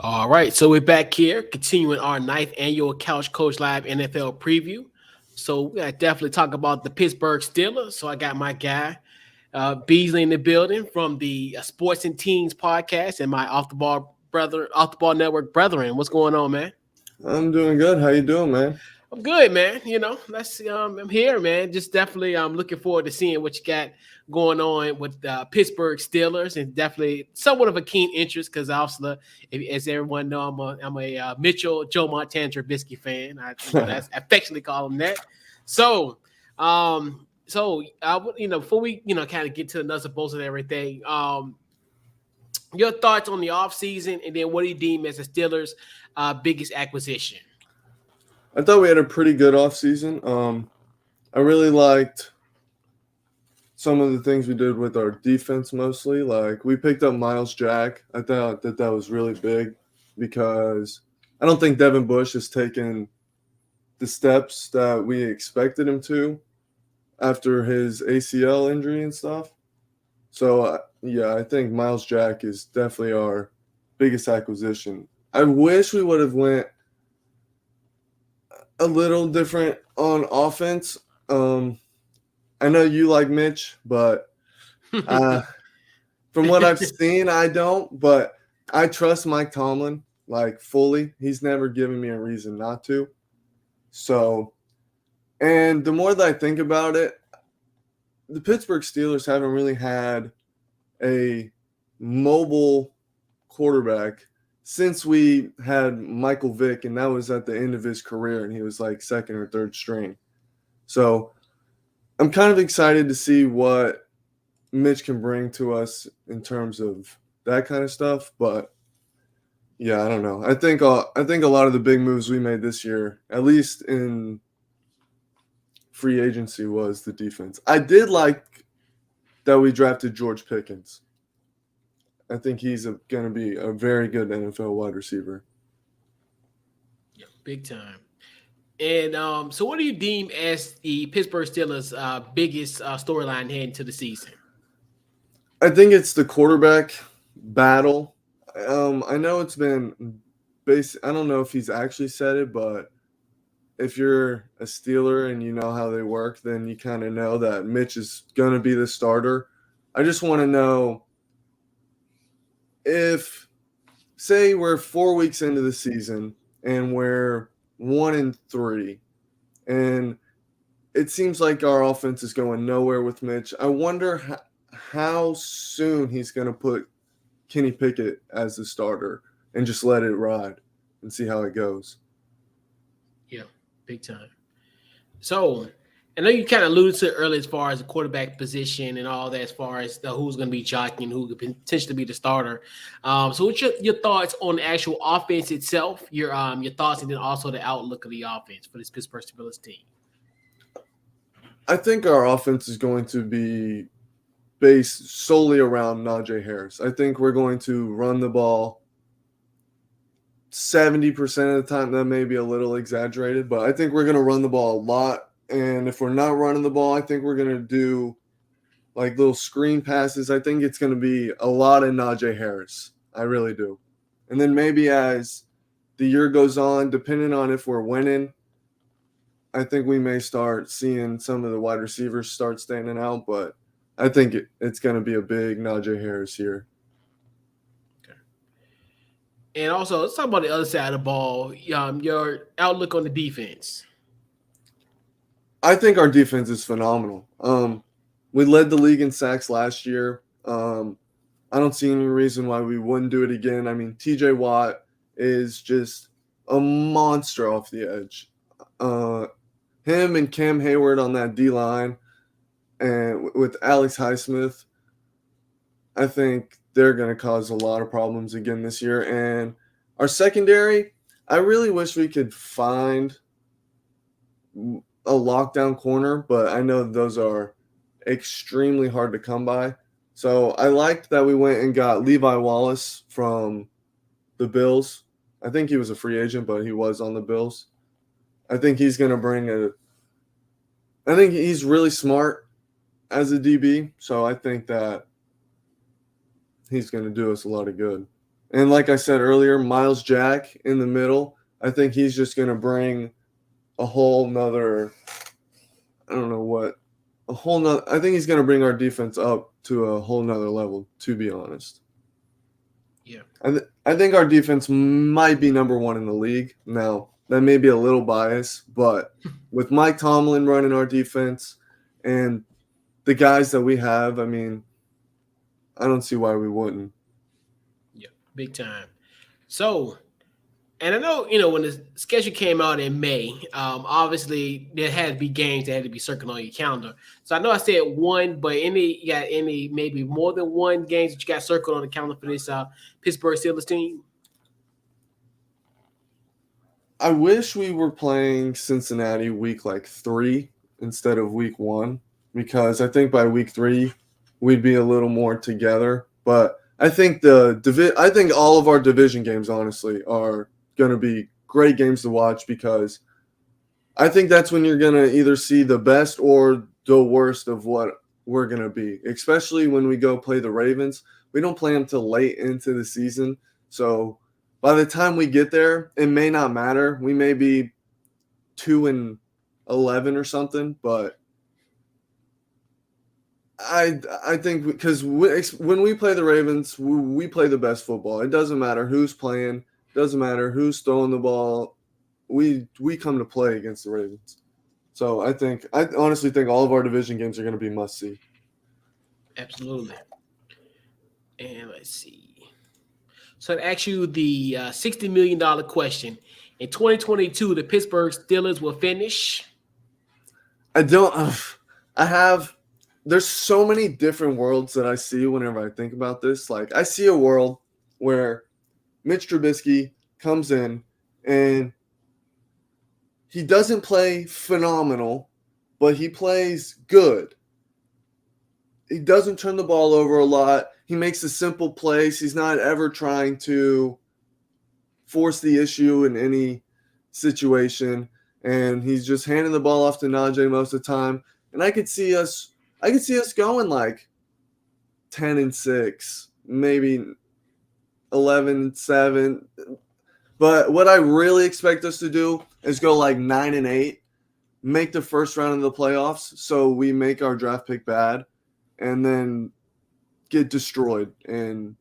All right, so we're back here continuing our ninth annual Couch Coach Live NFL preview. So we gotta definitely talk about the Pittsburg Steelers. So I got my guy Beezley in the building from the Sports and Teens podcast and my off the ball network brethren. What's going on, man? I'm doing good. How you doing, man? I'm good, man. Let's see. I'm here, man. Just definitely, I'm looking forward to seeing what you got going on with the Pittsburgh Steelers, and definitely somewhat of a keen interest because, obviously, as everyone know, I'm a Mitchell Joe Montana Trubisky fan. That's affectionately call him that. So, before we kind of get to the nuts and bolts and everything, your thoughts on the offseason, and then what do you deem as the Steelers' biggest acquisition? I thought we had a pretty good offseason. I really liked some of the things we did with our defense mostly. Like, we picked up Miles Jack. I thought that was really big because I don't think Devin Bush has taken the steps that we expected him to after his ACL injury and stuff. So, I think Miles Jack is definitely our biggest acquisition. I wish we would have went a little different on offense. I know you like Mitch, but from what I've seen, I don't. But I trust Mike Tomlin like fully. He's never given me a reason not to. So, and the more that I think about it, the Pittsburgh Steelers haven't really had a mobile quarterback since we had Michael Vick, and that was at the end of his career, and he was like second or third string. So I'm kind of excited to see what Mitch can bring to us in terms of that kind of stuff. But yeah, I don't know. I think a lot of the big moves we made this year, at least in free agency, was the defense. I did like that we drafted George Pickens. I think he's going to be a very good NFL wide receiver. Yeah, big time. And so, what do you deem as the Pittsburgh Steelers' biggest storyline heading into the season? I think it's the quarterback battle. I know it's been I don't know if he's actually said it, but if you're a Steeler and you know how they work, then you kind of know that Mitch is going to be the starter. I just want to know if, say, we're 4 weeks into the season and we're 1-3, and it seems like our offense is going nowhere with Mitch. I wonder how soon he's going to put Kenny Pickett as the starter and just let it ride and see how it goes. Yeah, big time. So, I know you kind of alluded to it earlier as far as the quarterback position and all that, as far as who's going to be jockeying, who could potentially be the starter. So, what's your thoughts on the actual offense itself? Your thoughts, and then also the outlook of the offense for this Pittsburgh Steelers team. I think our offense is going to be based solely around Najee Harris. I think we're going to run the ball 70% of the time. That may be a little exaggerated, but I think we're going to run the ball a lot. And if we're not running the ball, I think we're going to do like little screen passes. I think it's going to be a lot of Najee Harris. I really do. And then maybe as the year goes on, depending on if we're winning, I think we may start seeing some of the wide receivers start standing out. But I think it's going to be a big Najee Harris here. Okay. And also, let's talk about the other side of the ball. Your outlook on the defense. I think our defense is phenomenal. We led the league in sacks last year. I don't see any reason why we wouldn't do it again. I mean, TJ Watt is just a monster off the edge. Him and Cam Hayward on that D-line, and with Alex Highsmith, I think they're going to cause a lot of problems again this year. And our secondary, I really wish we could find a lockdown corner, but I know those are extremely hard to come by. So I liked that we went and got Levi Wallace from the Bills. I think he was a free agent, but he was on the Bills. I think he's going to I think he's really smart as a DB, so I think that he's going to do us a lot of good. And like I said earlier, Miles Jack in the middle, I think he's just going to bring a whole nother, I don't know what, I think he's going to bring our defense up to a whole nother level, to be honest. Yeah. I think our defense might be number one in the league. Now, that may be a little biased, but with Mike Tomlin running our defense and the guys that we have, I mean, I don't see why we wouldn't. Yeah, big time. So, and I know, when the schedule came out in May, obviously there had to be games that had to be circled on your calendar. So I know I said one, but you got any maybe more than one games that you got circled on the calendar for this Pittsburgh Steelers team? I wish we were playing Cincinnati week 3 instead of week 1, because I think by week 3 we'd be a little more together. But I think I think all of our division games, honestly, are going to be great games to watch, because I think that's when you're going to either see the best or the worst of what we're going to be, especially when we go play the Ravens. We don't play them till late into the season. So by the time we get there, it may not matter. We may be 2-11 or something, but I think because when we play the Ravens, we play the best football. It doesn't matter who's playing. It doesn't matter who's throwing the ball. We come to play against the Ravens. So I honestly think all of our division games are going to be must-see. Absolutely. And let's see. So to ask you the $60 million question, in 2022, the Pittsburgh Steelers will finish? There's so many different worlds that I see whenever I think about this. Like, I see a world where Mitch Trubisky comes in and he doesn't play phenomenal, but he plays good. He doesn't turn the ball over a lot. He makes the simple plays. He's not ever trying to force the issue in any situation, and he's just handing the ball off to Najee most of the time. And I could see us going like 10-6, maybe 11-7. But what I really expect us to do is go like 9-8, make the first round of the playoffs, so we make our draft pick bad, and then get destroyed in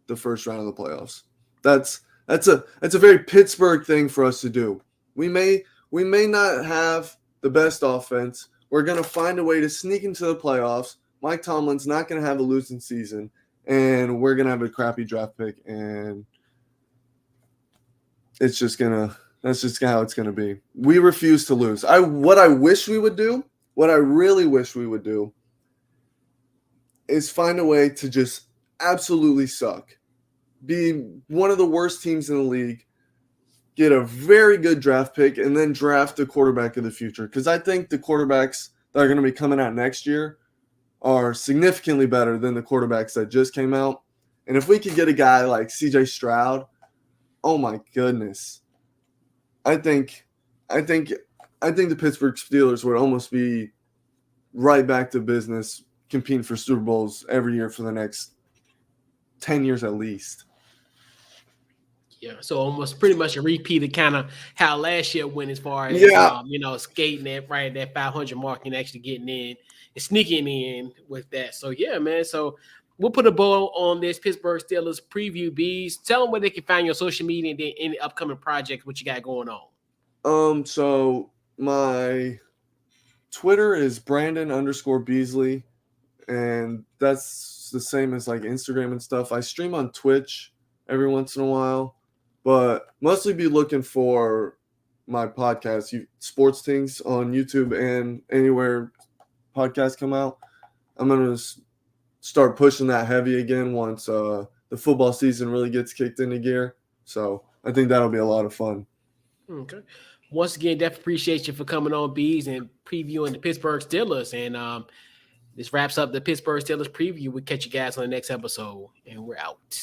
the first round of the playoffs. That's a very Pittsburgh thing for us to do. We may not have the best offense. We're going to find a way to sneak into the playoffs. Mike Tomlin's not going to have a losing season, and we're going to have a crappy draft pick, and that's just how it's going to be. We refuse to lose. What I really wish we would do is find a way to just absolutely suck. Be one of the worst teams in the league, get a very good draft pick, and then draft the quarterback of the future. Because I think the quarterbacks that are going to be coming out next year are significantly better than the quarterbacks that just came out. And if we could get a guy like CJ Stroud, oh my goodness. I think the Pittsburgh Steelers would almost be right back to business, competing for Super Bowls every year for the next 10 years at least. Yeah, so almost pretty much a repeat of kind of how last year went, as far as skating at that 500 mark and actually getting in and sneaking in with that. So yeah, man. So we'll put a bow on this Pittsburgh Steelers preview. Bees, tell them where they can find your social media and then any upcoming projects what you got going on. So my Twitter is Brandon_Beezley, and that's the same as like Instagram and stuff. I stream on Twitch every once in a while, but mostly be looking for my podcast, Sports Tingz, on YouTube and anywhere podcasts come out. I'm going to start pushing that heavy again once the football season really gets kicked into gear. So I think that'll be a lot of fun. Okay. Once again, definitely appreciate you for coming on, Bees, and previewing the Pittsburgh Steelers. And this wraps up the Pittsburgh Steelers preview. We'll catch you guys on the next episode, and we're out.